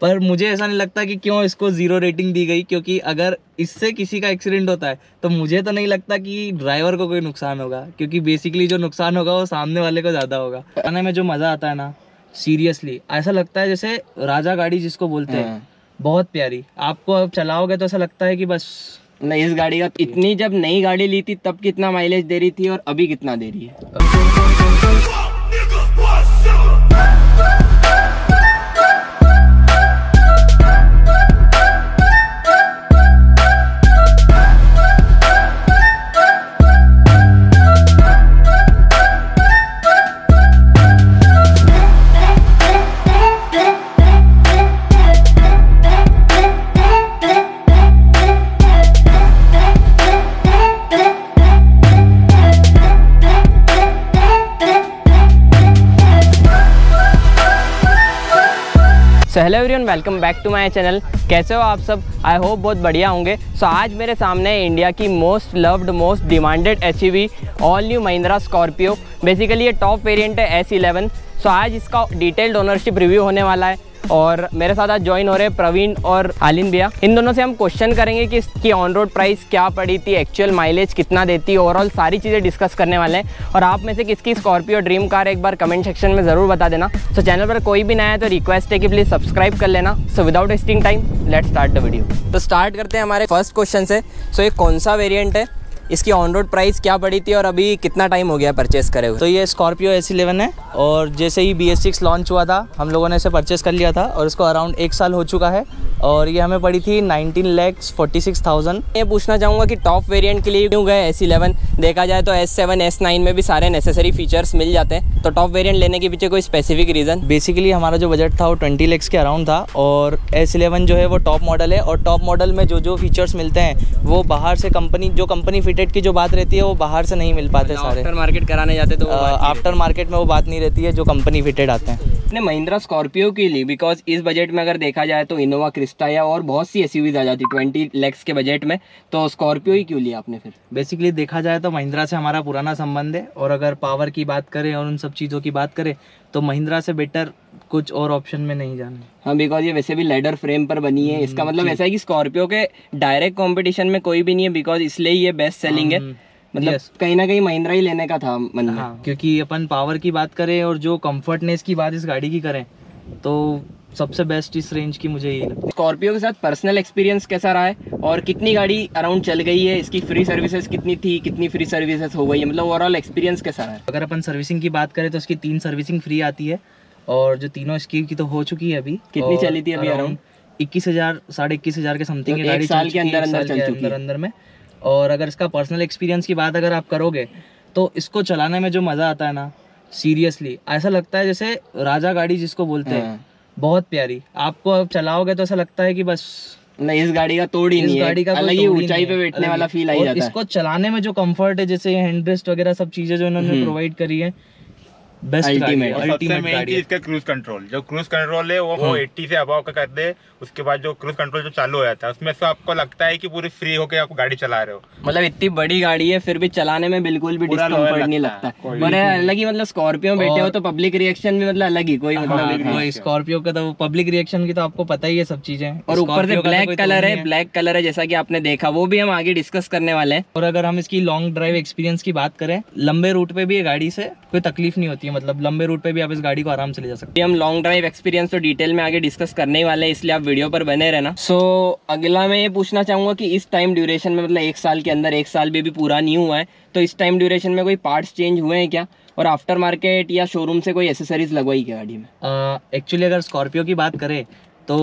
पर मुझे ऐसा नहीं लगता कि क्यों इसको 0 रेटिंग दी गई, क्योंकि अगर इससे किसी का एक्सीडेंट होता है तो मुझे तो नहीं लगता कि ड्राइवर को कोई नुकसान होगा, क्योंकि बेसिकली जो नुकसान होगा वो सामने वाले को ज़्यादा होगा। आने में जो मज़ा आता है ना, सीरियसली ऐसा लगता है जैसे राजा गाड़ी जिसको बोलते हैं, बहुत प्यारी। आपको अब चलाओगे तो ऐसा लगता है कि बस नहीं, इस गाड़ी का इतनी, जब नई गाड़ी ली थी तब कितना माइलेज दे रही थी और अभी कितना दे रही है। So hello everyone, welcome back to my channel. कैसे हो आप सब? आई होप बहुत बढ़िया होंगे। सो आज मेरे सामने है इंडिया की most loved, most demanded SUV, all new Mahindra Scorpio. Basically ये टॉप वेरिएंट है S11। सो आज इसका डिटेल्ड ओनरशिप रिव्यू होने वाला है और मेरे साथ आज ज्वाइन हो रहे हैं प्रवीण और आलिन भैया। इन दोनों से हम क्वेश्चन करेंगे कि इसकी ऑन रोड प्राइस क्या पड़ी थी, एक्चुअल माइलेज कितना देती है, ओवरऑल सारी चीज़ें डिस्कस करने वाले हैं। और आप में से किसकी स्कॉर्पियो ड्रीम कार एक बार कमेंट सेक्शन में ज़रूर बता देना। सो चैनल पर कोई भी नया है तो रिक्वेस्ट है कि प्लीज़ सब्सक्राइब कर लेना। So without wasting time let's start the video. तो स्टार्ट करते हैं हमारे फर्स्ट क्वेश्चन से। सो ये कौन सा वेरियंट है, इसकी ऑन रोड प्राइस क्या पड़ी थी और अभी कितना टाइम हो गया परचेस करे हुए? तो ये स्कॉर्पियो S11 है और जैसे ही BS6 लॉन्च हुआ था हम लोगों ने इसे परचेस कर लिया था और इसको अराउंड 1 साल हो चुका है और ये हमें पड़ी थी 19,46,000। ये पूछना चाहूँगा कि टॉप वेरिएंट के लिए क्यों गए S11? देखा जाए तो S7, S9 में भी सारे नेसेसरी फीचर्स मिल जाते हैं, तो टॉप वेरिएंट लेने के पीछे कोई स्पेसिफिक रीज़न? बेसिकली हमारा जो बजट था वो 20 लाख के अराउंड था और S11 जो है वो टॉप मॉडल है और टॉप मॉडल में जो फीचर्स मिलते हैं वो बाहर से कंपनी फिटेड की जो बात रहती है वो बाहर से नहीं मिल पाते सारे। आफ्टर मार्केट कराने जाते तो आफ्टर मार्केट में वो बात नहीं रहती है जो कंपनी फिटेड आते हैं। आपने महिंद्रा स्कॉर्पियो के लिए, बिकॉज इस बजट में अगर देखा जाए तो इनोवा क्रिस्टा या और बहुत सी एसयूवीज आ जाती 20 लाख के बजट में, तो स्कॉर्पियो ही क्यों लिया आपने फिर? बेसिकली देखा जाए तो महिंद्रा से हमारा पुराना संबंध है और अगर पावर की बात करें और उन सब चीज़ों की बात करें तो महिंद्रा से बेटर कुछ और ऑप्शन में नहीं जाना। हाँ, बिकॉज ये वैसे भी लेडर फ्रेम पर बनी है, इसका मतलब ऐसा है कि स्कॉर्पियो के डायरेक्ट कंपटीशन में कोई भी नहीं है, बिकॉज इसलिए ये बेस्ट सेलिंग है। मतलब कहीं ना कहीं महिंद्रा ही लेने का था मन में। हाँ, क्योंकि अपन पावर की बात करें और जो कंफर्टनेस की बात इस गाड़ी की करें तो सबसे बेस्ट इस रेंज की मुझे यही लगता है। स्कॉर्पियो के साथ पर्सनल एक्सपीरियंस कैसा रहा है और कितनी गाड़ी अराउंड चल गई है, इसकी फ्री सर्विसेज कितनी थी, कितनी फ्री सर्विसेज हो गई है, मतलब ओवरऑल एक्सपीरियंस कैसा है? अगर अपन सर्विसिंग की बात करें तो इसकी 3 सर्विसिंग फ्री आती है और जो तीनों इसकी की तो हो चुकी है अभी। कितनी चली थी अभी? अराउंड 21,000 साढ़े 21,000 के समथिंग गाड़ी एक साल के अंदर में। और अगर इसका पर्सनल एक्सपीरियंस की बात अगर आप करोगे तो इसको चलाने में जो मज़ा आता है ना, सीरियसली ऐसा लगता है जैसे राजा गाड़ी जिसको बोलते हैं, बहुत प्यारी। आपको अब चलाओगे तो ऐसा लगता है कि बस नहीं, इस गाड़ी का तोड़ ही नहीं है, गाड़ी का अलग ही ऊंचाई पे बैठने वाला फील आ जाता है। इसको चलाने में जो कंफर्ट है, जैसे हेडरेस्ट वगैरह सब चीजें जो इन्होंने प्रोवाइड करी है, बेस्ट अल्टीमेट गाड़ी है। इसका क्रूज कंट्रोल, जो क्रूज कंट्रोल है वो 80 से अबव का कर दे, उसके बाद जो क्रूज कंट्रोल जो चालू हो जाता है उसमें से आपको लगता है कि पूरी फ्री होके आप गाड़ी चला रहे हो। मतलब इतनी बड़ी गाड़ी है फिर भी चलाने में बिल्कुल भी डिस्कम्फर्ट नहीं लगता। बड़े अलग ही, मतलब स्कॉर्पियो में बैठे हो तो पब्लिक रिएक्शन भी मतलब अलग ही कोई मतलब स्कॉर्पियो का तो पब्लिक रिएक्शन की तो आपको पता ही है सब चीजें। और ऊपर से ब्लैक कलर है जैसा कि आपने देखा, वो भी हम आगे डिस्कस करने वाले हैं। और अगर हम इसकी लॉन्ग ड्राइव एक्सपीरियंस की बात करें, लंबे रूट पे भी ये गाड़ी से कोई तकलीफ नहीं होती है, मतलब लंबे रूट पे भी आप इस गाड़ी को आराम से ले जा सकते हैं। हम लॉन्ग ड्राइव एक्सपीरियंस तो डिटेल में आगे डिस्कस करने ही वाले हैं, इसलिए आप वीडियो पर बने रहना। सो अगला मैं ये पूछना चाहूंगा कि इस टाइम ड्यूरेशन में, मतलब 1 साल के अंदर, 1 साल भी पूरा नहीं हुआ है, तो इस टाइम ड्यूरेशन में कोई पार्ट्स चेंज हुए हैं क्या और आफ्टर मार्केट या शोरूम से कोई एसेसरीज लगवाई क्या गाड़ी में? एक्चुअली अगर स्कॉर्पियो की बात करें तो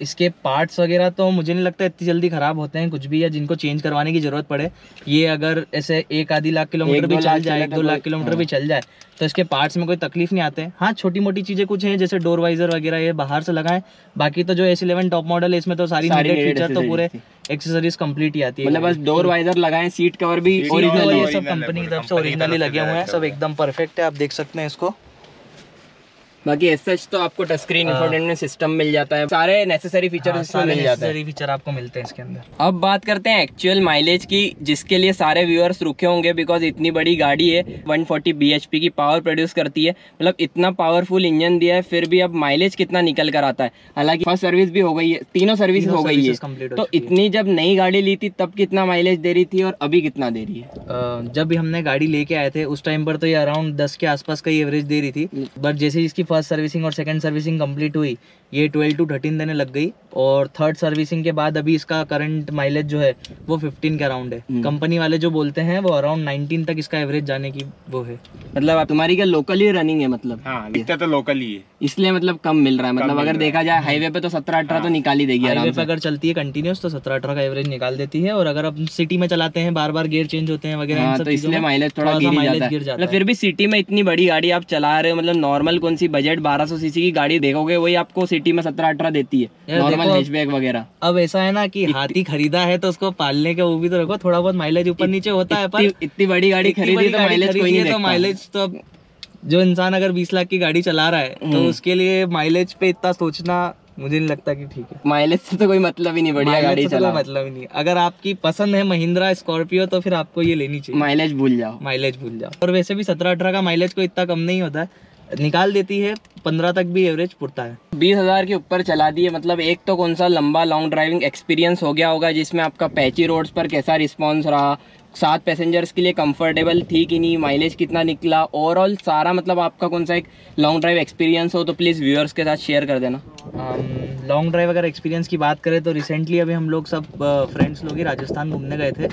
इसके पार्ट्स वगैरह तो मुझे नहीं लगता इतनी जल्दी ख़राब होते हैं कुछ भी, या जिनको चेंज करवाने की ज़रूरत पड़े। ये अगर ऐसे 1-2 लाख किलोमीटर भी चल जाए, 1-2 लाख किलोमीटर भी चल जाए तो इसके पार्ट्स में कोई तकलीफ नहीं आते हैं। हाँ, छोटी मोटी चीज़ें कुछ हैं जैसे डोर वाइजर वगैरह ये बाहर से लगाएं, बाकी तो जो S11 टॉप मॉडल है इसमें तो सारी फीचर तो पूरे एक्सेसरीज कंप्लीट ही आती है। मतलब बस डोर वाइजर लगाएं, सीट कवर भी ओरिजिनल, ये सब कंपनी की तरफ से ओरिजिनली लगे हुए हैं, सब एकदम परफेक्ट है। आप देख सकते हैं इसको, बाकी एज सच तो आपको टच स्क्रीन इंफोटेनमेंट सिस्टम मिल जाता है, सारे नेसेसरी फीचर इसमें मिल जाते हैं। फीचर आपको मिलते हैं इसके अंदर। अब बात करते हैं एक्चुअल माइलेज की, जिसके लिए सारे व्यूअर्स रुके होंगे, बिकॉज इतनी बड़ी गाड़ी है, 140 bhp की पावर प्रोड्यूस करती है, मतलब इतना पावरफुल इंजन दिया है, फिर भी अब माइलेज कितना निकल कर आता है। हालांकि फर्स्ट सर्विस भी हो गई है, तीनों सर्विस हो गई है, तो इतनी जब नई गाड़ी ली थी तब कितना माइलेज दे रही थी और अभी कितना दे रही है? जब भी हमने गाड़ी लेके आए थे उस टाइम पर तो ये अराउंड 10 के आसपास का ही एवरेज दे रही थी, बट जैसे इसकी फर्स्ट सर्विसिंग और सेकंड सर्विसिंग कंप्लीट हुई ये 12 to 13 देने लग गई, और थर्ड सर्विसिंग के बाद अभी इसका करंट माइलेज जो है वो 15 के अराउंड है। कंपनी वाले जो बोलते हैं वो अराउंड 19 तक इसका एवरेज जाने की वो है। मतलब तुम्हारी क्या लोकल ही रनिंग है? मतलब हाँ, दिखता तो लोकल ही है, इसलिए मतलब कम मिल रहा है। मतलब अगर देखा जाए हाईवे पे तो 17-18 तो निकाल ही देगी आराम हाईवे से। पे अगर चलती है कंटिन्यूस तो 17-18 का एवरेज निकाल देती है, और अगर अब सिटी में चलाते हैं बार बार गियर चेंज होते हैं वगैरह, हाँ, तो इसलिए माइलेज थोड़ा गिर जाता है। मतलब फिर भी सिटी में इतनी बड़ी गाड़ी आप चला रहे हो, मतलब नॉर्मल कौन सी बजट 1200 सीसी की गाड़ी देखोगे वही आपको सिटी में 17-18 देती है, नॉर्मल हैचबैक वगैरह। अब ऐसा है ना कि हाथी खरीदा है तो उसको पालने के वो भी तो रखो, थोड़ा बहुत माइलेज ऊपर नीचे होता है, पर इतनी बड़ी गाड़ी खरीदी तो माइलेज कोई नहीं देखता। माइलेज तो अब जो इंसान अगर 20 लाख की गाड़ी चला रहा है तो उसके लिए माइलेज पे इतना सोचना मुझे नहीं लगता कि ठीक है। माइलेज से तो कोई मतलब ही नहीं, बढ़िया गाड़ी चला, मतलब ही नहीं। अगर आपकी पसंद है महिंद्रा स्कॉर्पियो तो फिर आपको ये लेनी चाहिए। माइलेज भूल जाओ, माइलेज भूल जाओ। और वैसे भी 17-18 का माइलेज को इतना कम नहीं होता है, निकाल देती है, 15 तक भी एवरेज पुरता है। 20,000 के ऊपर चला दिए, मतलब एक तो कौन सा लंबा लॉन्ग ड्राइविंग एक्सपीरियंस हो गया होगा जिसमें आपका पैची रोड्स पर कैसा रिस्पॉन्स रहा, 7 पैसेंजर्स के लिए कंफर्टेबल थी कि नहीं, माइलेज कितना निकला, ओवरऑल सारा मतलब आपका कौन सा एक लॉन्ग ड्राइव एक्सपीरियंस हो तो प्लीज़ व्यूअर्स के साथ शेयर कर देना। लॉन्ग ड्राइव अगर एक्सपीरियंस की बात करें तो रिसेंटली अभी हम लोग सब फ्रेंड्स लोग ही राजस्थान घूमने गए थे,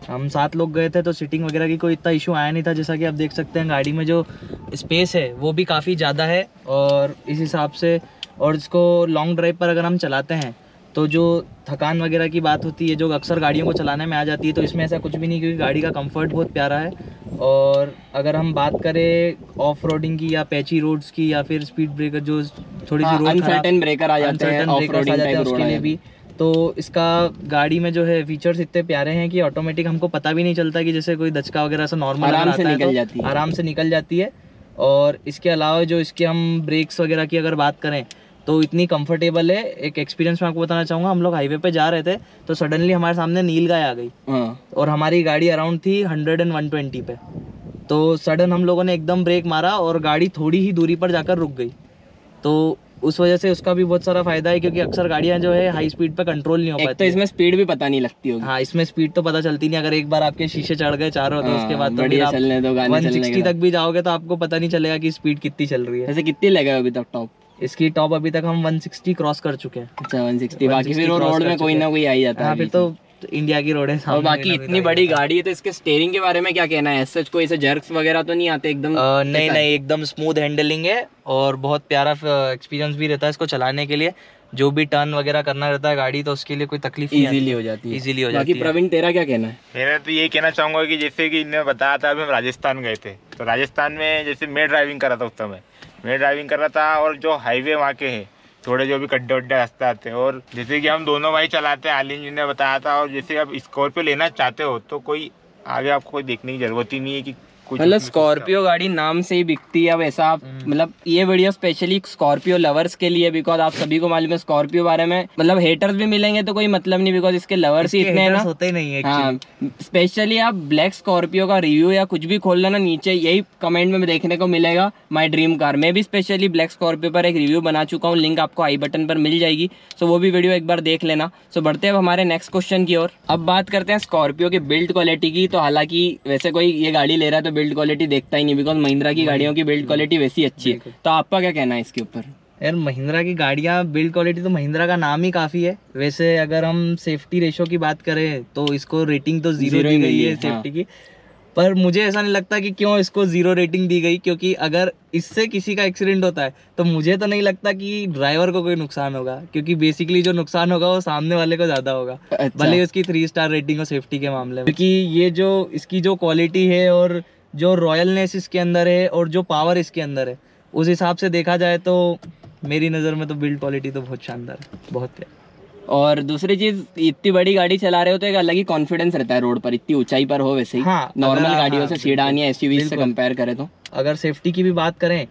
हम 7 लोग गए थे, तो सीटिंग वगैरह की कोई इतना इशू आया नहीं था। जैसा कि आप देख सकते हैं गाड़ी में जो स्पेस है वो भी काफ़ी ज़्यादा है, और इस हिसाब से, और इसको लॉन्ग ड्राइव पर अगर हम चलाते हैं तो जो थकान वगैरह की बात होती है जो अक्सर गाड़ियों को चलाने में आ जाती है, तो इसमें ऐसा कुछ भी नहीं, क्योंकि गाड़ी का कंफर्ट बहुत प्यारा है। और अगर हम बात करें ऑफ रोडिंग की या पैची रोड्स की या फिर स्पीड ब्रेकर जो थोड़ी सी रोड अनसर्टेन ब्रेकर आ जाते हैं, ऑफ रोडिंग टाइप उसके लिए भी, तो इसका गाड़ी में जो है फीचर्स इतने प्यारे हैं कि ऑटोमेटिक हमको पता भी नहीं चलता कि जैसे कोई दचका वगैरह से नॉर्मल आराम से निकल जाती है। और इसके अलावा जो इसके हम ब्रेक्स वगैरह की अगर बात करें तो इतनी कंफर्टेबल है। एक एक्सपीरियंस मैं आपको बताना चाहूँगा, हम लोग हाईवे पे जा रहे थे तो सडनली हमारे सामने नील गाय आ गई, और हमारी गाड़ी अराउंड थी 100 and 120 पे, तो सडन हम लोगों ने एकदम ब्रेक मारा और गाड़ी थोड़ी ही दूरी पर जाकर रुक गई। तो उस वजह से उसका भी बहुत सारा फायदा है, क्योंकि अक्सर गाड़ियां जो है हाई स्पीड पे कंट्रोल नहीं हो पाती। तो इसमें स्पीड भी पता नहीं लगती होगी। हाँ, इसमें स्पीड तो पता चलती नहीं, अगर एक बार आपके शीशे चढ़ गए चारों तो उसके बाद तो बढ़िया चलने दो, गाने 160 तक भी जाओगे तो आपको पता नहीं चलेगा कि स्पीड कितनी चल रही है। वैसे कितनी लगा अभी तक टॉप? इसकी टॉप अभी तक हम 160 क्रॉस कर चुके हैं। अच्छा, 160, बाकी फिर वो रोड में कोई ना कोई आ ही जाता है। फिर तो इंडिया की रोड है। और बाकी इतनी बड़ी गाड़ी है तो इसके स्टीयरिंग के बारे में क्या कहना है? सच कोई ऐसे जर्क्स वगैरह तो नहीं आते? एकदम नहीं, एकदम स्मूथ हैंडलिंग है और बहुत प्यारा एक्सपीरियंस भी रहता है इसको चलाने के लिए। जो भी टर्न वगैरह करना रहता है गाड़ी तो उसके लिए कोई तकलीफ इजीली हो जाती है। बाकी प्रवीण तेरा क्या कहना है? मेरा तो ये कहना चाहूंगा कि जैसे कि इन्होंने बताया था, अभी हम राजस्थान गए थे, तो राजस्थान में जैसे मैं ड्राइविंग कर रहा था, उस समय मैं ड्राइविंग कर रहा था, और जो हाईवे वहाँ के हैं थोड़े जो भी गड्ढे वड्ढे रास्ते आते हैं, और जैसे कि हम दोनों भाई चलाते हैं, आलिन जी ने बताया था, और जैसे आप स्कॉर्पियो लेना चाहते हो तो कोई आगे आपको कोई देखने की जरूरत ही नहीं है कि मतलब स्कॉर्पियो गाड़ी नाम से ही बिकती है। वैसा आप मतलब ये वीडियो स्पेशली स्कॉर्पियो लवर्स के लिए, बिकॉज आप सभी को मालूम है स्कॉर्पियो बारे में, मतलब हेटर्स भी मिलेंगे तो कोई मतलब नहीं, बिकॉज इसके लवर्स ही इतने हैं ना, होते ही नहीं है। हाँ, स्पेशली आप ब्लैक स्कॉर्पियो का रिव्यू या कुछ भी खोल लेना, नीचे यही कमेंट में देखने को मिलेगा, माई ड्रीम कार। मैं भी स्पेशली ब्लैक स्कॉर्पियो पर एक रिव्यू बना चुका हूँ, लिंक आपको आई बटन पर मिल जाएगी, सो वो भी वीडियो एक बार देख लेना। सो बढ़ते हैं अब हमारे नेक्स्ट क्वेश्चन की ओर। अब बात करते हैं स्कॉर्पियो की बिल्ड क्वालिटी की। तो हालांकि वैसे कोई ये गाड़ी ले रहा है तो बिल्ड क्वालिटी देखता ही नहीं, बिकॉज महिंद्रा की गाड़ियों की बिल्ड क्वालिटी वैसी अच्छी है। तो आपका क्या कहना है इसके ऊपर? यार महिंद्रा की गाड़ियाँ बिल्ड क्वालिटी तो महिंद्रा का नाम ही काफ़ी है। वैसे अगर हम सेफ्टी रेशो की बात करें तो इसको रेटिंग तो 0 दी गई है सेफ्टी की, पर मुझे ऐसा नहीं लगता कि क्यों इसको 0 रेटिंग दी गई, क्योंकि अगर इससे किसी का एक्सीडेंट होता है तो मुझे तो नहीं लगता कि ड्राइवर को कोई नुकसान होगा, क्योंकि बेसिकली जो नुकसान होगा वो सामने वाले को ज़्यादा होगा। अच्छा। भले उसकी 3 स्टार रेटिंग हो सेफ्टी के मामले में, क्योंकि ये जो इसकी जो क्वालिटी है और जो रॉयलनेस इसके अंदर है और जो पावर इसके अंदर है, उस हिसाब से देखा जाए तो मेरी नज़र में तो बिल्ड क्वालिटी तो बहुत शानदार है, बहुत प्यारी। और दूसरी चीज, इतनी बड़ी गाड़ी चला रहे हो तो एक अलग ही कॉन्फिडेंस रहता है रोड पर, इतनी ऊंचाई पर हो वैसे ही। हाँ, नॉर्मल गाड़ियों से, सीडान या एसयूवी से कंपेयर करें तो। अगर सेफ्टी की भी बात करें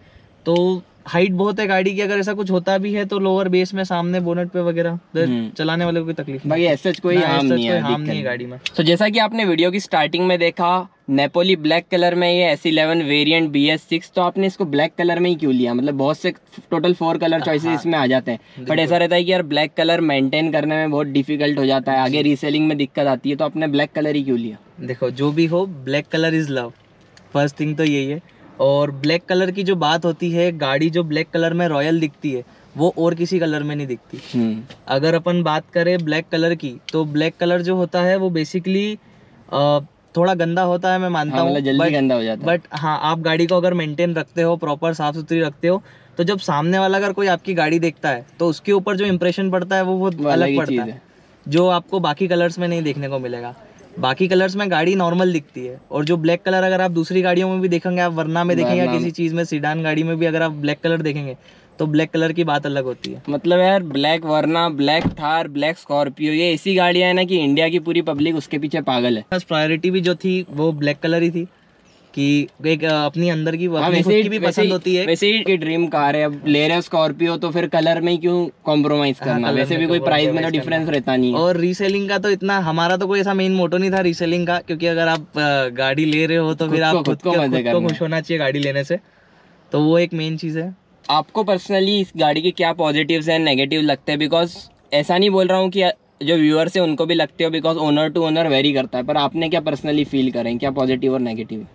तो हाइट बहुत है गाड़ी की, अगर ऐसा कुछ होता भी है तो लोअर बेस में सामने बोनट पे वगैरह चलाने वाले को कोई तकलीफ बाकी ऐसा कोई हार्म नहीं है, हार्म नहीं है गाड़ी में। तो जैसा कि आपने वीडियो की स्टार्टिंग में देखा, नेपोली ब्लैक कलर में ये S11 वेरिएंट BS6, तो आपने इसको ब्लैक कलर में ही क्यों लिया? मतलब बहुत से टोटल 4 कलर चॉइसेस इसमें आ जाते हैं, बट ऐसा रहता है कि यार ब्लैक कलर मेंटेन करने में बहुत डिफिकल्ट हो जाता है, आगे रीसेलिंग में दिक्कत आती है, तो आपने ब्लैक कलर ही क्यों लिया? देखो जो भी हो, black colour is love, first thing तो यही है। और ब्लैक कलर की जो बात होती है, गाड़ी जो ब्लैक कलर में रॉयल दिखती है वो और किसी कलर में नहीं दिखती। अगर अपन बात करें ब्लैक कलर की, तो ब्लैक कलर जो होता है वो बेसिकली थोड़ा गंदा होता है, मैं मानता हूँ, जल्दी गंदा हो जाता है। बट हाँ, आप गाड़ी को अगर मेंटेन रखते हो, प्रॉपर साफ सुथरी रखते हो, तो जब सामने वाला अगर कोई आपकी गाड़ी देखता है तो उसके ऊपर जो इम्प्रेशन पड़ता है वो बहुत अलग पड़ता है, जो आपको बाकी कलर्स में नहीं देखने को मिलेगा। बाकी कलर्स में गाड़ी नॉर्मल दिखती है, और जो ब्लैक कलर अगर आप दूसरी गाड़ियों में भी देखेंगे, आप वरना में देखेंगे, किसी चीज़ में, सीडान गाड़ी में भी अगर आप ब्लैक कलर देखेंगे तो ब्लैक कलर की बात अलग होती है। मतलब यार ब्लैक वरना, ब्लैक थार, ब्लैक स्कॉर्पियो, ये ऐसी गाड़ियां है ना कि इंडिया की पूरी पब्लिक उसके पीछे पागल है। बस प्रायोरिटी भी जो थी वो ब्लैक कलर ही थी, कि एक अपनी अंदर की, अपनी खुद की भी पसंद होती है। वैसे ही ड्रीम कार है, अब ले रहे हो स्कॉर्पियो तो फिर कलर में ही क्यों कॉम्प्रोमाइज करना? वैसे भी कोई प्राइस में तो डिफरेंस रहता नहीं है। और रीसेलिंग का तो इतना, हमारा तो कोई ऐसा मेन मोटो नहीं था रीसेलिंग का, क्योंकि अगर आप गाड़ी ले रहे हो तो फिर आप खुद को खुश होना चाहिए गाड़ी लेने से, तो वो एक मेन चीज़ है। आपको पर्सनली इस गाड़ी के क्या पॉजिटिव्स एंड नेगेटिव लगते हैं? बिकॉज ऐसा नहीं बोल रहा हूँ कि जो व्यूअर्स है उनको भी लगते हो, because owner to owner vary करता है, पर आपने क्या पर्सनली फील करें, क्या पॉजिटिव और नेगेटिव?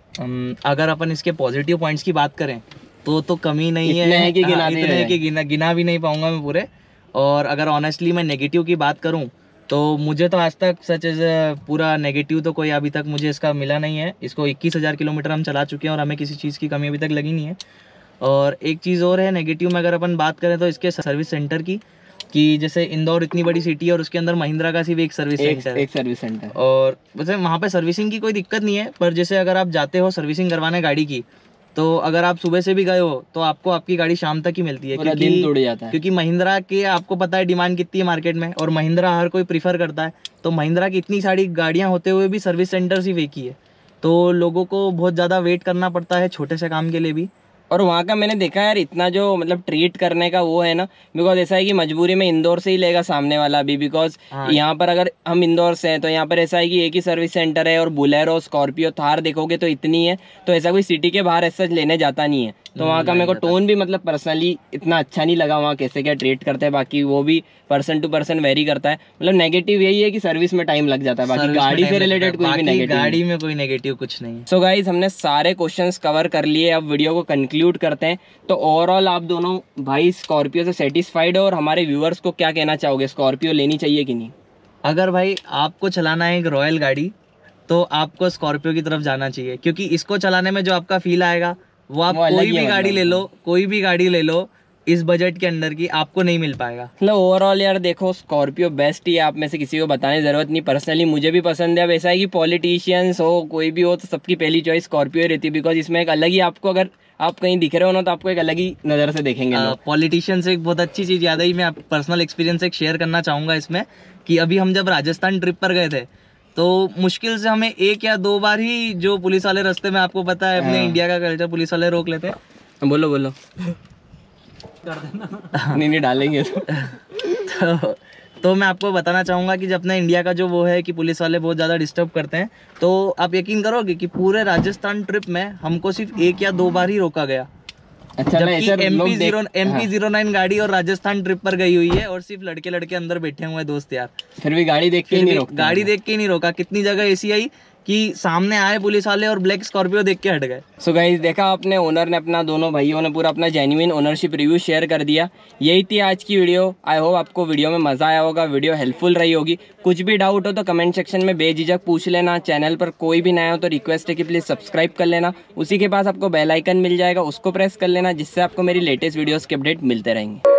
अगर अपन इसके पॉजिटिव पॉइंट्स की बात करें तो कमी नहीं है, इतने कि गिना भी नहीं पाऊंगा मैं पूरे। और अगर ऑनेस्टली मैं नेगेटिव की बात करूं तो मुझे तो आज तक सच एज पूरा नेगेटिव तो कोई अभी तक मुझे इसका मिला नहीं है। इसको 21,000 किलोमीटर हम चला चुके हैं और हमें किसी चीज़ की कमी अभी तक लगी नहीं है। और एक चीज़ और है नेगेटिव में, अगर अपन बात करें तो इसके सर्विस सेंटर की, कि जैसे इंदौर इतनी बड़ी सिटी है और उसके अंदर महिंद्रा का सिर्फ एक सर्विस सेंटर, और वैसे वहाँ पे सर्विसिंग की कोई दिक्कत नहीं है, पर जैसे अगर आप जाते हो सर्विसिंग करवाने गाड़ी की, तो अगर आप सुबह से भी गए हो तो आपको आपकी गाड़ी शाम तक ही मिलती है, क्योंकि महिंद्रा के आपको पता है डिमांड कितनी है मार्केट में, और महिंद्रा हर कोई प्रीफर करता है। तो महिंद्रा की इतनी सारी गाड़ियाँ होते हुए भी सर्विस सेंटर सिर्फ एक ही है, तो लोगों को बहुत ज़्यादा वेट करना पड़ता है छोटे से काम के लिए भी। और वहाँ का मैंने देखा यार, इतना जो मतलब ट्रीट करने का वो है ना, बिकॉज ऐसा है कि मजबूरी में इंदौर से ही लेगा सामने वाला भी, बिकॉज यहाँ पर अगर हम इंदौर से हैं तो यहाँ पर ऐसा है कि एक ही सर्विस सेंटर है, और बुलेरो, स्कॉर्पियो, थार देखोगे तो इतनी है, तो ऐसा कोई सिटी के बाहर ऐसा लेने जाता नहीं है। तो वहाँ का मेरे को टोन भी मतलब पर्सनली इतना अच्छा नहीं लगा, वहाँ कैसे क्या ट्रीट करते हैं, बाकी वो भी पर्सन टू पर्सन वेरी करता है। मतलब नेगेटिव यही है कि सर्विस में टाइम लग जाता है, बाकी गाड़ी से रिलेटेड कोई भी नेगेटिव, गाड़ी में कोई नेगेटिव कुछ नहीं। सो गाइज हमने सारे क्वेश्चंस कवर कर लिए, अब वीडियो को कंक्लूड करते हैं। तो ओवरऑल आप दोनों भाई स्कॉर्पियो से सेटिस्फाइड हो, और हमारे व्यूअर्स को क्या कहना चाहोगे, स्कॉर्पियो लेनी चाहिए कि नहीं? अगर भाई आपको चलाना है एक रॉयल गाड़ी तो आपको स्कॉर्पियो की तरफ जाना चाहिए, क्योंकि इसको चलाने में जो आपका फील आएगा वो आप कोई भी गाड़ी ले लो इस बजट के अंदर की आपको नहीं मिल पाएगा। मतलब ओवरऑल यार देखो, स्कॉर्पियो बेस्ट ही है, आप में से किसी को बताने की जरूरत नहीं। पर्सनली मुझे भी पसंद है। अब ऐसा है कि पॉलिटिशियंस हो, कोई भी हो, तो सबकी पहली चॉइस स्कॉर्पियो रहती है, बिकॉज इसमें एक अलग ही आपको, अगर आप कहीं दिख रहे हो ना तो आपको एक अलग ही नज़र से देखेंगे लोग। पॉलिटिशियन से एक बहुत अच्छी चीज़ याद आई, मैं पर्सनल एक्सपीरियंस एक शेयर करना चाहूँगा इसमें, कि अभी हम जब राजस्थान ट्रिप पर गए थे तो मुश्किल से हमें 1 या 2 बार ही जो पुलिस वाले रास्ते में, आपको पता है अपने इंडिया का कल्चर, पुलिस वाले रोक लेते हैं। बोलो नहीं डालेंगे तो मैं आपको बताना चाहूँगा कि जब अपने इंडिया का जो वो है कि पुलिस वाले बहुत ज़्यादा डिस्टर्ब करते हैं, तो आप यकीन करोगे कि पूरे राजस्थान ट्रिप में हमको सिर्फ 1 या 2 बार ही रोका गया। अच्छा, MP09 गाड़ी और राजस्थान ट्रिप पर गई हुई है, और सिर्फ लड़के अंदर बैठे हुए हैं दोस्त यार, फिर भी गाड़ी देख के ही नहीं रोका। कितनी जगह ऐसी आई कि सामने आए पुलिस वाले और ब्लैक स्कॉर्पियो देख के हट गए। सो गाइस देखा आपने, ओनर ने अपना, दोनों भाइयों ने पूरा अपना जेन्युइन ओनरशिप रिव्यू शेयर कर दिया। यही थी आज की वीडियो। आई होप आपको वीडियो में मज़ा आया होगा, वीडियो हेल्पफुल रही होगी। कुछ भी डाउट हो तो कमेंट सेक्शन में बेझिझक पूछ लेना। चैनल पर कोई भी नया हो तो रिक्वेस्ट है कि प्लीज़ सब्सक्राइब कर लेना। उसी के पास आपको बेल आइकन मिल जाएगा, उसको प्रेस कर लेना, जिससे आपको मेरी लेटेस्ट वीडियोज़ के अपडेट मिलते रहेंगे।